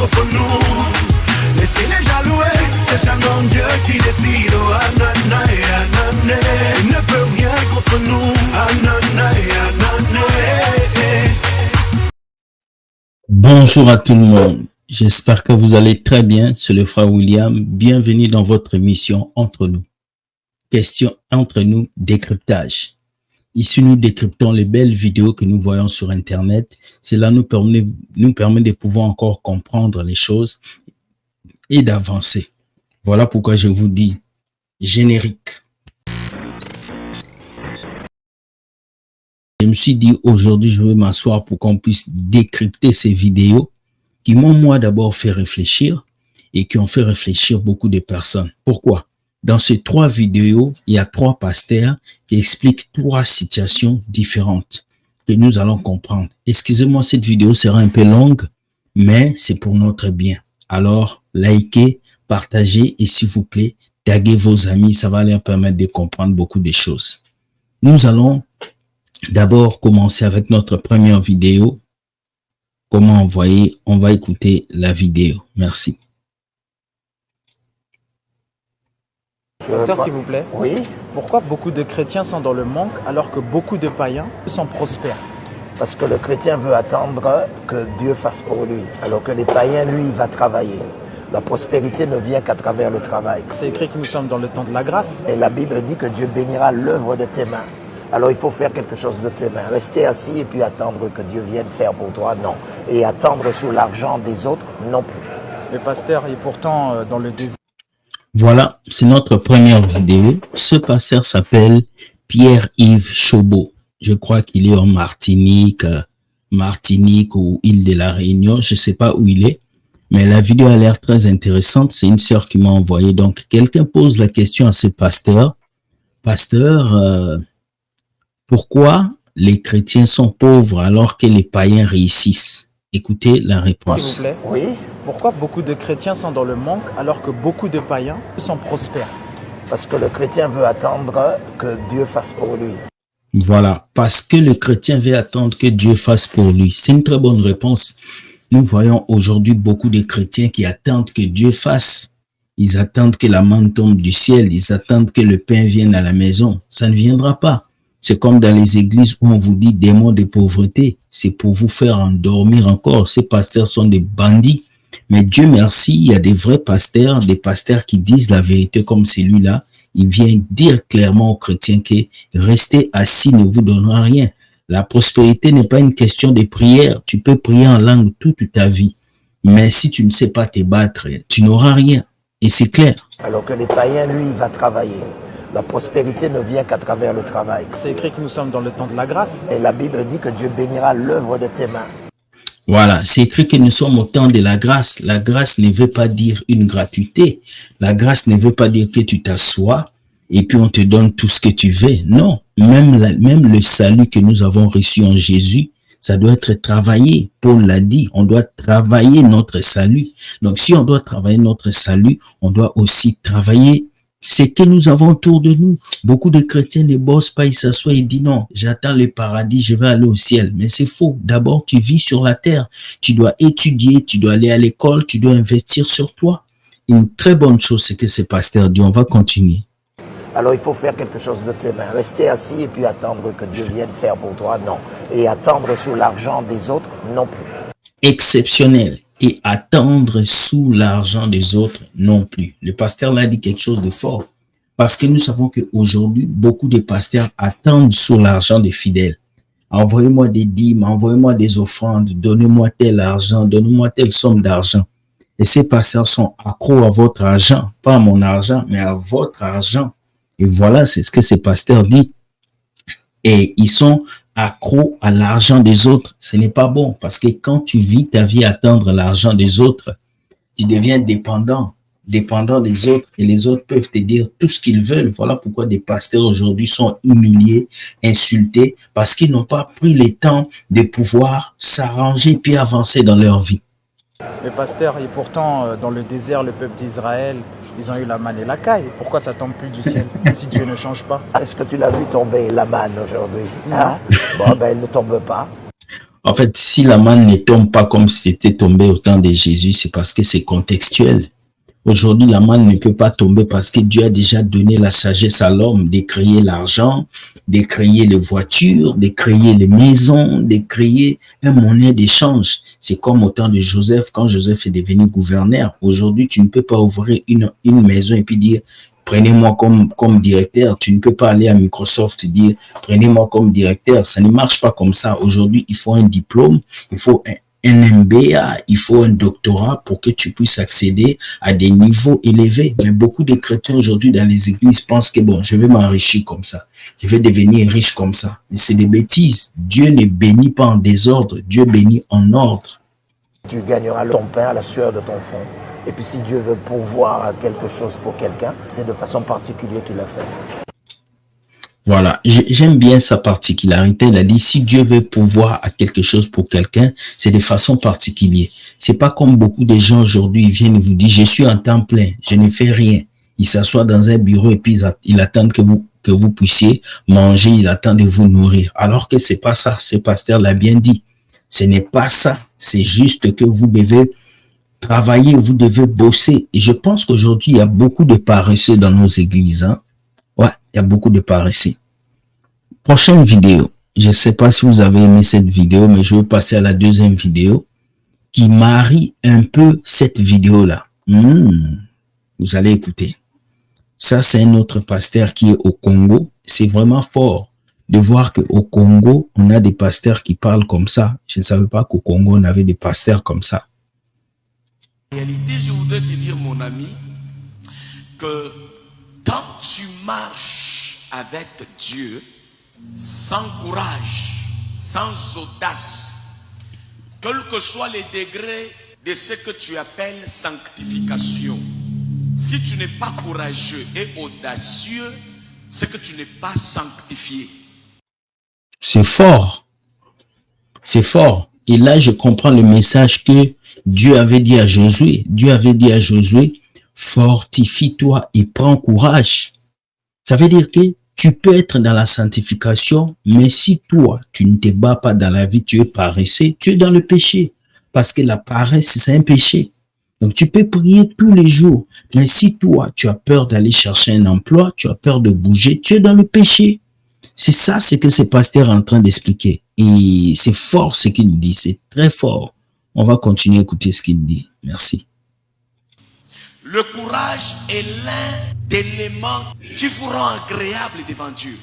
pour nous. Laissez les jaloux, c'est seulement Dieu qui décide. Oh, anana et anane, il ne peut rien contre nous. Anana et anane. Bonjour à tout le monde. J'espère que vous allez très bien. C'est le frère William. Bienvenue dans votre émission Entre nous. Question entre nous, décryptage. Ici, nous décryptons les belles vidéos que nous voyons sur Internet. Cela nous permet de pouvoir encore comprendre les choses et d'avancer. Voilà pourquoi je vous dis générique. Je me suis dit aujourd'hui, je vais m'asseoir pour qu'on puisse décrypter ces vidéos qui m'ont moi d'abord fait réfléchir et qui ont fait réfléchir beaucoup de personnes. Pourquoi? Dans ces 3 vidéos, il y a 3 pasteurs qui expliquent 3 situations différentes que nous allons comprendre. Excusez-moi, cette vidéo sera un peu longue, mais c'est pour notre bien. Alors, likez, partagez et s'il vous plaît, taguez vos amis, ça va leur permettre de comprendre beaucoup de choses. Nous allons d'abord commencer avec notre première vidéo. Comment envoyer? On va écouter la vidéo. Merci. Pasteur, s'il vous plaît. Oui, Pourquoi beaucoup de chrétiens sont dans le manque alors que beaucoup de païens sont prospères? parce que le chrétien veut attendre que Dieu fasse pour lui, alors que les païens, lui, il va travailler. La prospérité ne vient qu'à travers le travail. C'est écrit que nous sommes dans le temps de la grâce. Et la Bible dit que Dieu bénira l'œuvre de tes mains. Alors il faut faire quelque chose de tes mains. Rester assis et puis attendre que Dieu vienne faire pour toi, non. Et attendre sous l'argent des autres, non plus. Le pasteur est pourtant dans le désert. Voilà, c'est notre première vidéo. Ce pasteur s'appelle Pierre-Yves Chaubeau. Je crois qu'il est en Martinique ou île de la Réunion. Je ne sais pas où il est, mais la vidéo a l'air très intéressante. C'est une sœur qui m'a envoyé. Donc, quelqu'un pose la question à ce pasteur. Pasteur, pourquoi les chrétiens sont pauvres alors que les païens réussissent? Écoutez la S'il réponse. vous plaît. Oui, Pourquoi beaucoup de chrétiens sont dans le manque alors que beaucoup de païens sont prospères? parce que le chrétien veut attendre que Dieu fasse pour lui. Voilà, parce que le chrétien veut attendre que Dieu fasse pour lui. C'est une très bonne réponse. Nous voyons aujourd'hui beaucoup de chrétiens qui attendent que Dieu fasse. Ils attendent que la manne tombe du ciel. Ils attendent que le pain vienne à la maison. Ça ne viendra pas. C'est comme dans les églises où on vous dit démon de pauvreté. C'est pour vous faire endormir encore. Ces pasteurs sont des bandits. Mais Dieu merci, il y a des vrais pasteurs, des pasteurs qui disent la vérité comme celui-là. Il vient dire clairement aux chrétiens que rester assis ne vous donnera rien. La prospérité n'est pas une question de prière. Tu peux prier en langue toute ta vie. Mais si tu ne sais pas te battre, tu n'auras rien. Et c'est clair. Alors que les païens, lui, il va travailler. La prospérité ne vient qu'à travers le travail. C'est écrit que nous sommes dans le temps de la grâce. Et la Bible dit que Dieu bénira l'œuvre de tes mains. Voilà, c'est écrit que nous sommes au temps de la grâce. La grâce ne veut pas dire une gratuité. La grâce ne veut pas dire que tu t'assois et puis on te donne tout ce que tu veux. Non, même le salut que nous avons reçu en Jésus, ça doit être travaillé. Paul l'a dit, on doit travailler notre salut. Donc si on doit travailler notre salut, on doit aussi travailler ce que nous avons autour de nous. Beaucoup de chrétiens ne bossent pas, ils s'assoient et disent non, j'attends le paradis, je vais aller au ciel. Mais c'est faux. D'abord, tu vis sur la terre. Tu dois étudier, tu dois aller à l'école, tu dois investir sur toi. Une très bonne chose, c'est que ce pasteur dit, on va continuer. Alors il faut faire quelque chose de tes mains. Rester assis et puis attendre que Dieu vienne faire pour toi, non. Et attendre sous l'argent des autres, non plus. Exceptionnel. Et attendre sous l'argent des autres non plus. Le pasteur l'a dit quelque chose de fort. Parce que nous savons qu'aujourd'hui, beaucoup de pasteurs attendent sous l'argent des fidèles. Envoyez-moi des dîmes, envoyez-moi des offrandes, donnez-moi tel argent, donnez-moi telle somme d'argent. Et ces pasteurs sont accros à votre argent, pas à mon argent, mais à votre argent. Et voilà, c'est ce que ces pasteurs disent. Et ils sont accro à l'argent des autres. Ce n'est pas bon parce que quand tu vis ta vie à attendre l'argent des autres, tu deviens dépendant des autres et les autres peuvent te dire tout ce qu'ils veulent. Voilà pourquoi des pasteurs aujourd'hui sont humiliés, insultés parce qu'ils n'ont pas pris le temps de pouvoir s'arranger puis avancer dans leur vie. Le pasteur, et pourtant dans le désert, le peuple d'Israël, ils ont eu la manne et la caille. Pourquoi ça tombe plus du ciel si Dieu ne change pas? Est-ce que tu l'as vu tomber la manne aujourd'hui, hein? Bon, ben elle ne tombe pas. En fait, si la manne ne tombe pas comme c'était tombé au temps de Jésus, c'est parce que c'est contextuel. Aujourd'hui, la manne ne peut pas tomber parce que Dieu a déjà donné la sagesse à l'homme de créer l'argent, de créer les voitures, de créer les maisons, de créer un monnaie d'échange. C'est comme au temps de Joseph, quand Joseph est devenu gouverneur. Aujourd'hui, tu ne peux pas ouvrir une maison et puis dire, prenez-moi comme directeur. Tu ne peux pas aller à Microsoft et dire, prenez-moi comme directeur. Ça ne marche pas comme ça. Aujourd'hui, il faut un diplôme, il faut un MBA, il faut un doctorat pour que tu puisses accéder à des niveaux élevés. Mais beaucoup de chrétiens aujourd'hui dans les églises pensent que bon, je vais m'enrichir comme ça. Je vais devenir riche comme ça. Mais c'est des bêtises. Dieu ne bénit pas en désordre. Dieu bénit en ordre. Tu gagneras ton pain à la sueur de ton front. Et puis si Dieu veut pourvoir à quelque chose pour quelqu'un, c'est de façon particulière qu'il a fait. Voilà, j'aime bien sa particularité. Il a dit, si Dieu veut pouvoir à quelque chose pour quelqu'un, c'est de façon particulière. C'est pas comme beaucoup de gens aujourd'hui, ils viennent et vous disent, je suis en temps plein, je ne fais rien. Ils s'assoient dans un bureau et puis ils attendent que vous puissiez manger, ils attendent de vous nourrir. Alors que c'est pas ça, ce pasteur l'a bien dit. Ce n'est pas ça, c'est juste que vous devez travailler, vous devez bosser. Et je pense qu'aujourd'hui, il y a beaucoup de paresseux dans nos églises, hein. Ouais, il y a beaucoup de paresseux. Prochaine vidéo. Je ne sais pas si vous avez aimé cette vidéo, mais je vais passer à la deuxième vidéo qui marie un peu cette vidéo-là. Vous allez écouter. Ça, c'est un autre pasteur qui est au Congo. C'est vraiment fort de voir qu'au Congo, on a des pasteurs qui parlent comme ça. Je ne savais pas qu'au Congo, on avait des pasteurs comme ça. En réalité, je voudrais te dire, mon ami, que quand tu marches avec Dieu, sans courage, sans audace, quel que soit les degrés de ce que tu appelles sanctification, si tu n'es pas courageux et audacieux, c'est que tu n'es pas sanctifié. C'est fort. C'est fort. Et là, je comprends le message que Dieu avait dit à Josué. Dieu avait dit à Josué, fortifie-toi et prends courage. Ça veut dire que tu peux être dans la sanctification, mais si toi, tu ne te bats pas dans la vie, tu es paresseux, tu es dans le péché. Parce que la paresse, c'est un péché. Donc, tu peux prier tous les jours. Mais si toi, tu as peur d'aller chercher un emploi, tu as peur de bouger, tu es dans le péché. C'est ça, ce que ce pasteur est en train d'expliquer. Et c'est fort ce qu'il dit, c'est très fort. On va continuer à écouter ce qu'il dit. Merci. Le courage est l'un des éléments qui vous rend agréable devant Dieu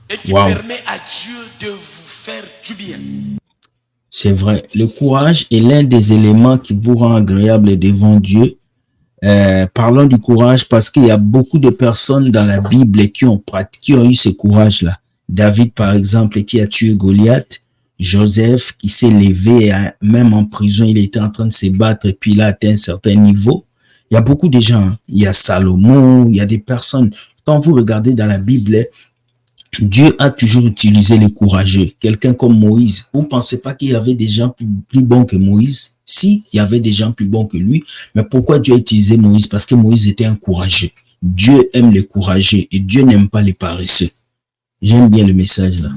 et qui permet à Dieu de vous faire du bien. C'est vrai. Le courage est l'un des éléments qui vous rend agréable devant Dieu. Parlons du courage parce qu'il y a beaucoup de personnes dans la Bible qui ont eu ce courage-là. David, par exemple, qui a tué Goliath. Joseph, qui s'est levé, même en prison, il était en train de se battre et puis il a atteint un certain niveau. Il y a beaucoup de gens. Il y a Salomon, il y a des personnes. Quand vous regardez dans la Bible, Dieu a toujours utilisé les courageux. Quelqu'un comme Moïse. Vous ne pensez pas qu'il y avait des gens plus bons que Moïse? Si, il y avait des gens plus bons que lui. Mais pourquoi Dieu a utilisé Moïse? Parce que Moïse était un courageux. Dieu aime les courageux et Dieu n'aime pas les paresseux. J'aime bien le message là.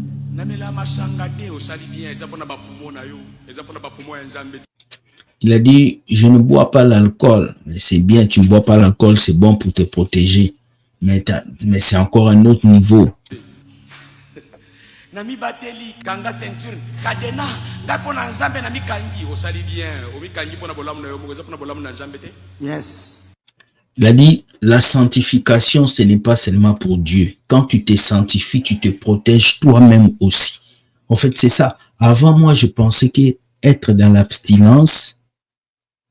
Il a dit, je ne bois pas l'alcool. Mais c'est bien, tu ne bois pas l'alcool, c'est bon pour te protéger. Mais c'est encore un autre niveau. Yes. Il a dit, la sanctification, ce n'est pas seulement pour Dieu. Quand tu te sanctifies, tu te protèges toi-même aussi. En fait, c'est ça. Avant, moi, je pensais que être dans l'abstinence,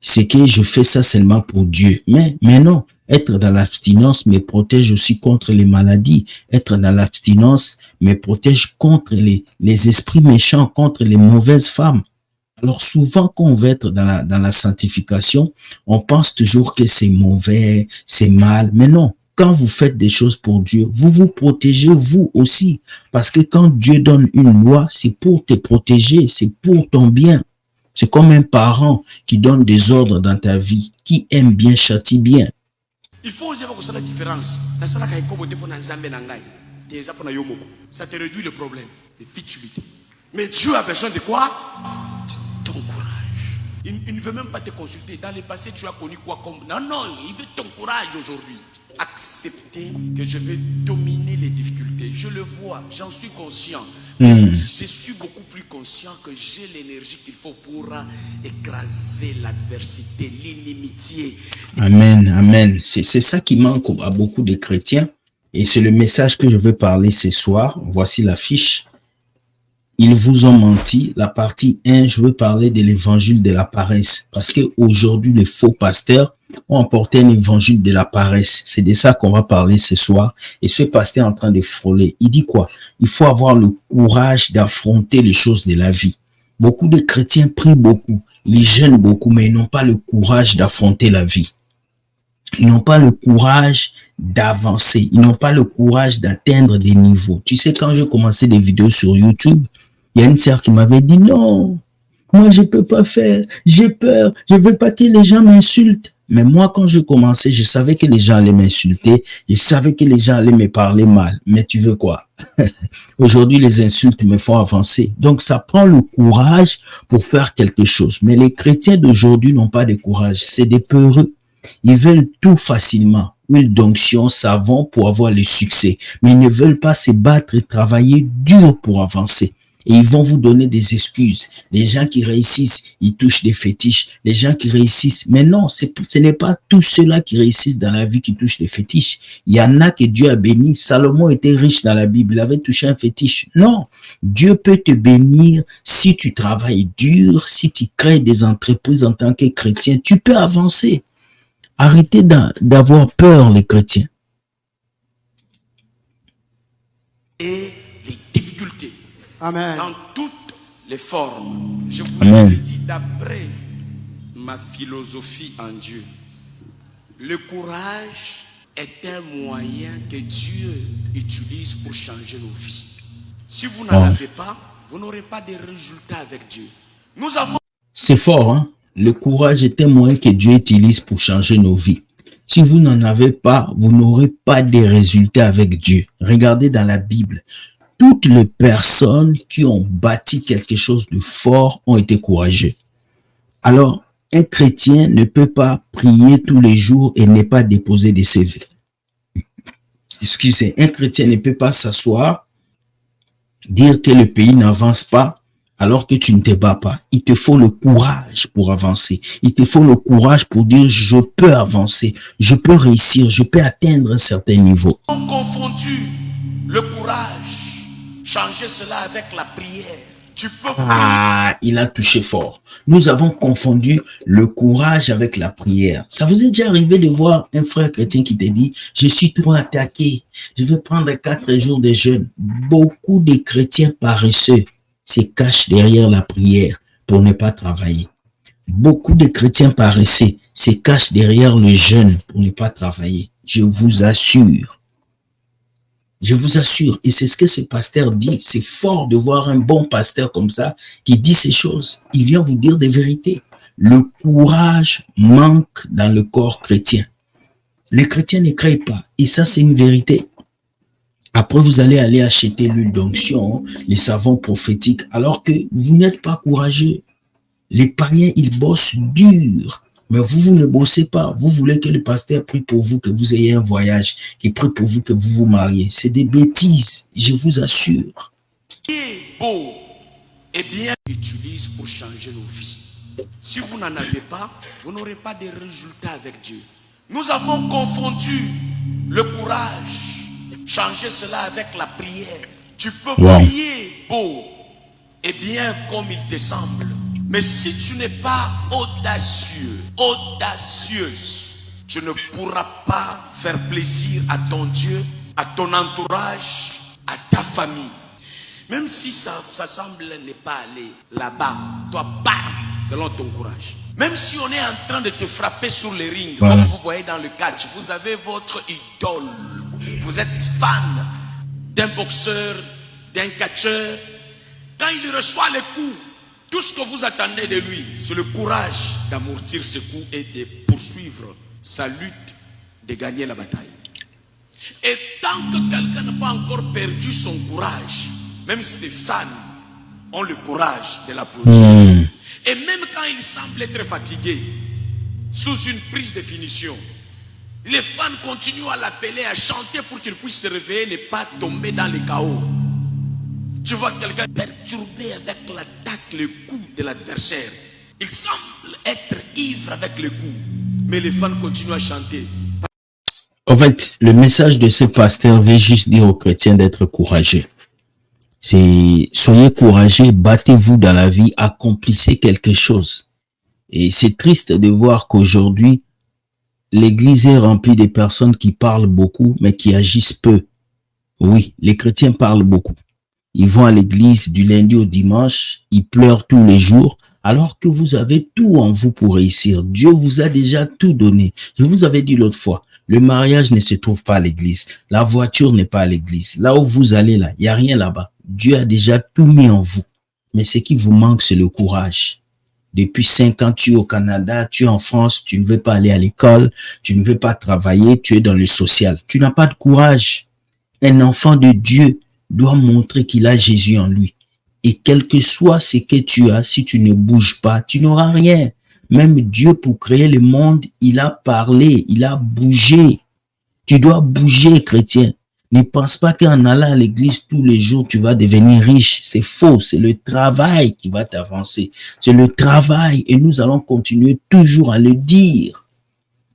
c'est que je fais ça seulement pour Dieu. Mais non, être dans l'abstinence me protège aussi contre les maladies. Être dans l'abstinence me protège contre les esprits méchants, contre les mauvaises femmes. Alors souvent, quand on veut être dans la sanctification, on pense toujours que c'est mauvais, c'est mal. Mais non, quand vous faites des choses pour Dieu, vous vous protégez vous aussi. Parce que quand Dieu donne une loi, c'est pour te protéger, c'est pour ton bien. C'est comme un parent qui donne des ordres dans ta vie, qui aime bien, châtie bien. Il faut oser voir la différence. Ça te réduit le problème de futilité. Mais Dieu a besoin de quoi? De ton courage. Il ne veut même pas te consulter. Dans le passé, tu as connu quoi comme... Non, non, il veut ton courage aujourd'hui. Accepter que je vais dominer les difficultés. Je le vois, j'en suis conscient. Je suis beaucoup plus conscient que j'ai l'énergie qu'il faut pour écraser l'adversité, l'inimitié. Amen, amen. C'est ça qui manque à beaucoup de chrétiens. Et c'est le message que je veux parler ce soir. Voici l'affiche. Ils vous ont menti. La partie 1, je veux parler de l'évangile de la paresse. Parce qu'aujourd'hui, les faux pasteurs ont emporté un évangile de la paresse. C'est de ça qu'on va parler ce soir. Et ce pasteur est en train de frôler. Il dit quoi? Il faut avoir le courage d'affronter les choses de la vie. Beaucoup de chrétiens prient beaucoup. Ils jeûnent beaucoup, mais ils n'ont pas le courage d'affronter la vie. Ils n'ont pas le courage d'avancer. Ils n'ont pas le courage d'atteindre des niveaux. Tu sais, quand je commençais des vidéos sur YouTube, il y a une sœur qui m'avait dit non, moi je peux pas faire, j'ai peur, je veux pas que les gens m'insultent. Mais moi, quand je commençais, je savais que les gens allaient m'insulter, je savais que les gens allaient me parler mal. Mais tu veux quoi? Aujourd'hui, les insultes me font avancer. Donc, ça prend le courage pour faire quelque chose. Mais les chrétiens d'aujourd'hui n'ont pas de courage. C'est des peureux. Ils veulent tout facilement. Huile d'onction, savon pour avoir le succès. Mais ils ne veulent pas se battre et travailler dur pour avancer. Et ils vont vous donner des excuses. Les gens qui réussissent, ils touchent des fétiches. Les gens qui réussissent, mais non, ce n'est pas tous ceux-là qui réussissent dans la vie qui touchent des fétiches. Il y en a que Dieu a béni. Salomon était riche dans la Bible, il avait touché un fétiche. Non, Dieu peut te bénir si tu travailles dur, si tu crées des entreprises en tant que chrétien. Tu peux avancer. Arrêtez d'avoir peur, les chrétiens. Et les difficultés. Amen. Dans toutes les formes. Je vous Amen. ai dit d'après ma philosophie en Dieu. Le courage est un moyen que Dieu utilise pour changer nos vies. Si vous n'en avez pas, vous n'aurez pas de résultats avec Dieu. Nous avons... C'est fort, hein? Le courage est un moyen que Dieu utilise pour changer nos vies. Si vous n'en avez pas, vous n'aurez pas de résultats avec Dieu. Regardez dans la Bible. Toutes les personnes qui ont bâti quelque chose de fort ont été courageux. Alors, un chrétien ne peut pas prier tous les jours et ne pas déposer des CV. Excusez, un chrétien ne peut pas s'asseoir, dire que le pays n'avance pas alors que tu ne te bats pas. Il te faut le courage pour avancer. Il te faut le courage pour dire je peux avancer, je peux réussir, je peux atteindre un certain niveau. Nous avons confondu le courage. Changer cela avec la prière. Tu peux prier. Ah, il a touché fort. Nous avons confondu le courage avec la prière. Ça vous est déjà arrivé de voir un frère chrétien qui te dit, je suis trop attaqué, je vais prendre 4 jours de jeûne. Beaucoup de chrétiens paresseux se cachent derrière la prière pour ne pas travailler. Beaucoup de chrétiens paresseux se cachent derrière le jeûne pour ne pas travailler. Je vous assure. Je vous assure, et c'est ce que ce pasteur dit, c'est fort de voir un bon pasteur comme ça qui dit ces choses. Il vient vous dire des vérités. Le courage manque dans le corps chrétien. Les chrétiens ne créent pas, et ça c'est une vérité. Après, vous allez aller acheter l'huile d'onction, les savons prophétiques, alors que vous n'êtes pas courageux. Les païens, ils bossent dur. Mais vous ne bossez pas. Vous voulez que le pasteur prie pour vous, que vous ayez un voyage, qu'il prie pour vous, que vous vous mariez. C'est des bêtises, je vous assure. Qui est beau et bien utilise pour changer nos vies. Si vous n'en avez pas, vous n'aurez pas de résultats avec Dieu. Nous avons confondu le courage, changer cela avec la prière. Tu peux prier beau et bien comme il te semble. Mais si tu n'es pas audacieux, audacieuse, tu ne pourras pas faire plaisir à ton Dieu, à ton entourage, à ta famille. Même si ça semble ne pas aller là-bas, toi, bam, selon ton courage. Même si on est en train de te frapper sur les rings, comme vous voyez dans le catch, vous avez votre idole. Vous êtes fan d'un boxeur, d'un catcheur. Quand il reçoit les coups, tout ce que vous attendez de lui, c'est le courage d'amortir ce coup et de poursuivre sa lutte, de gagner la bataille. Et tant que quelqu'un n'a pas encore perdu son courage, même ses fans ont le courage de l'applaudir. Et même quand il semble être fatigué, sous une prise de finition, les fans continuent à l'appeler, à chanter pour qu'il puisse se réveiller, ne pas tomber dans le chaos. Tu vois quelqu'un perturbé avec l'attaque, le coup de l'adversaire. Il semble être ivre avec le coup, mais les fans continuent à chanter. En fait, le message de ce pasteur veut juste dire aux chrétiens d'être courageux. Soyez courageux, battez-vous dans la vie, accomplissez quelque chose. Et c'est triste de voir qu'aujourd'hui, l'église est remplie de personnes qui parlent beaucoup, mais qui agissent peu. Oui, les chrétiens parlent beaucoup. Ils vont à l'église du lundi au dimanche, ils pleurent tous les jours, alors que vous avez tout en vous pour réussir. Dieu vous a déjà tout donné. Je vous avais dit l'autre fois, le mariage ne se trouve pas à l'église. La voiture n'est pas à l'église. Là où vous allez là, il n'y a rien là-bas. Dieu a déjà tout mis en vous. Mais ce qui vous manque, c'est le courage. Depuis 5 ans, tu es au Canada, tu es en France, tu ne veux pas aller à l'école, tu ne veux pas travailler, tu es dans le social. Tu n'as pas de courage. Un enfant de Dieu doit montrer qu'il a Jésus en lui. Et quel que soit ce que tu as, si tu ne bouges pas, tu n'auras rien. Même Dieu, pour créer le monde, il a parlé, il a bougé. Tu dois bouger, chrétien. Ne pense pas qu'en allant à l'église tous les jours, tu vas devenir riche. C'est faux. C'est le travail qui va t'avancer. C'est le travail. Et nous allons continuer toujours à le dire.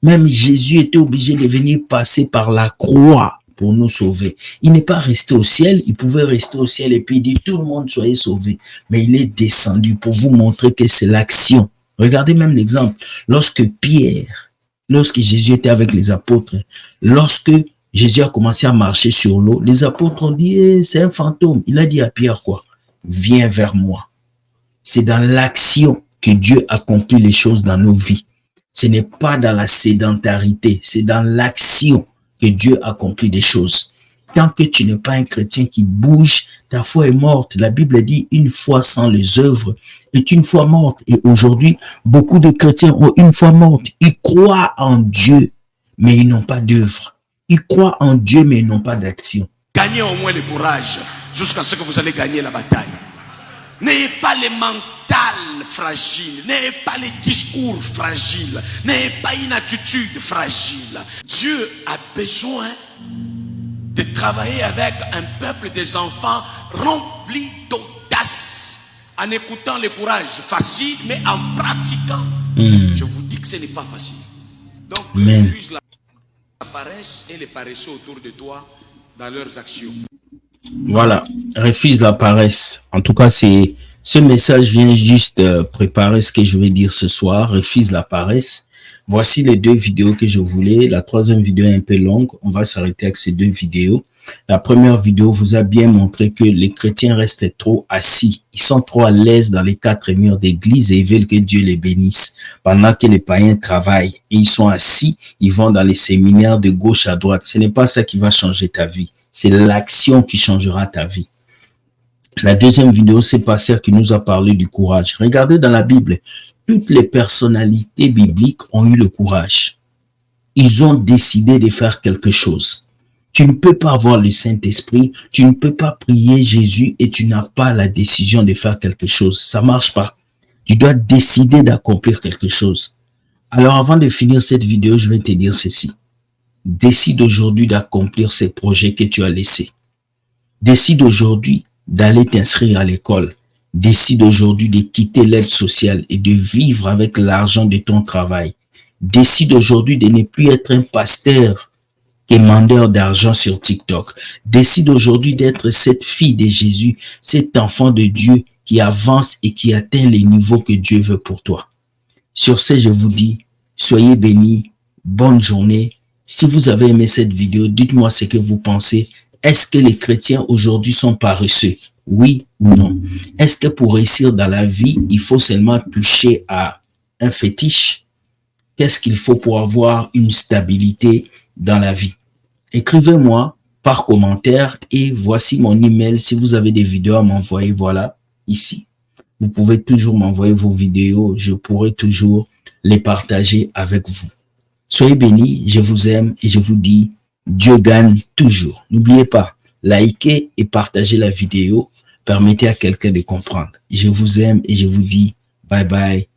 Même Jésus était obligé de venir passer par la croix pour nous sauver. Il n'est pas resté au ciel. Il pouvait rester au ciel et puis dire tout le monde soyez sauvés. Mais il est descendu pour vous montrer que c'est l'action. Regardez même l'exemple. Lorsque Jésus était avec les apôtres, lorsque Jésus a commencé à marcher sur l'eau, les apôtres ont dit, c'est un fantôme. Il a dit à Pierre quoi? Viens vers moi. C'est dans l'action que Dieu accomplit les choses dans nos vies. Ce n'est pas dans la sédentarité, c'est dans l'action que Dieu accomplit des choses. Tant que tu n'es pas un chrétien qui bouge, ta foi est morte. La Bible dit une foi sans les œuvres est une foi morte. Et aujourd'hui, beaucoup de chrétiens ont une foi morte. Ils croient en Dieu, mais ils n'ont pas d'œuvre. Ils croient en Dieu, mais ils n'ont pas d'action. Gagnez au moins le courage jusqu'à ce que vous allez gagner la bataille. N'ayez pas le mental fragile, n'ayez pas les discours fragiles, n'ayez pas une attitude fragile. Dieu a besoin de travailler avec un peuple des enfants remplis d'audace, en écoutant le courage facile, mais en pratiquant. Je vous dis que ce n'est pas facile. Donc, refuse la paresse et les paresseux autour de toi dans leurs actions. Voilà, refuse la paresse. En tout cas, ce message vient juste préparer ce que je vais dire ce soir. Refuse la paresse. Voici les 2 vidéos que je voulais. La 3e vidéo est un peu longue. On va s'arrêter avec ces 2 vidéos. La première vidéo vous a bien montré que les chrétiens restent trop assis. Ils sont trop à l'aise dans les 4 murs d'église et ils veulent que Dieu les bénisse. Pendant que les païens travaillent et ils sont assis, ils vont dans les séminaires de gauche à droite. Ce n'est pas ça qui va changer ta vie. C'est l'action qui changera ta vie. La 2e vidéo, c'est Pasteur qui nous a parlé du courage. Regardez dans la Bible, toutes les personnalités bibliques ont eu le courage. Ils ont décidé de faire quelque chose. Tu ne peux pas avoir le Saint-Esprit, tu ne peux pas prier Jésus et tu n'as pas la décision de faire quelque chose. Ça marche pas. Tu dois décider d'accomplir quelque chose. Alors avant de finir cette vidéo, je vais te dire ceci. Décide aujourd'hui d'accomplir ces projets que tu as laissés. Décide aujourd'hui d'aller t'inscrire à l'école. Décide aujourd'hui de quitter l'aide sociale et de vivre avec l'argent de ton travail. Décide aujourd'hui de ne plus être un pasteur quémandeur d'argent sur TikTok. Décide aujourd'hui d'être cette fille de Jésus, cet enfant de Dieu qui avance et qui atteint les niveaux que Dieu veut pour toi. Sur ce, je vous dis, soyez bénis, bonne journée. Si vous avez aimé cette vidéo, dites-moi ce que vous pensez. Est-ce que les chrétiens aujourd'hui sont paresseux? Oui ou non? Est-ce que pour réussir dans la vie, il faut seulement toucher à un fétiche? Qu'est-ce qu'il faut pour avoir une stabilité dans la vie? Écrivez-moi par commentaire et voici mon email. Si vous avez des vidéos à m'envoyer, voilà, ici. Vous pouvez toujours m'envoyer vos vidéos. Je pourrai toujours les partager avec vous. Soyez bénis, je vous aime et je vous dis, Dieu gagne toujours. N'oubliez pas, likez et partagez la vidéo. permettez à quelqu'un de comprendre. Je vous aime et je vous dis bye bye.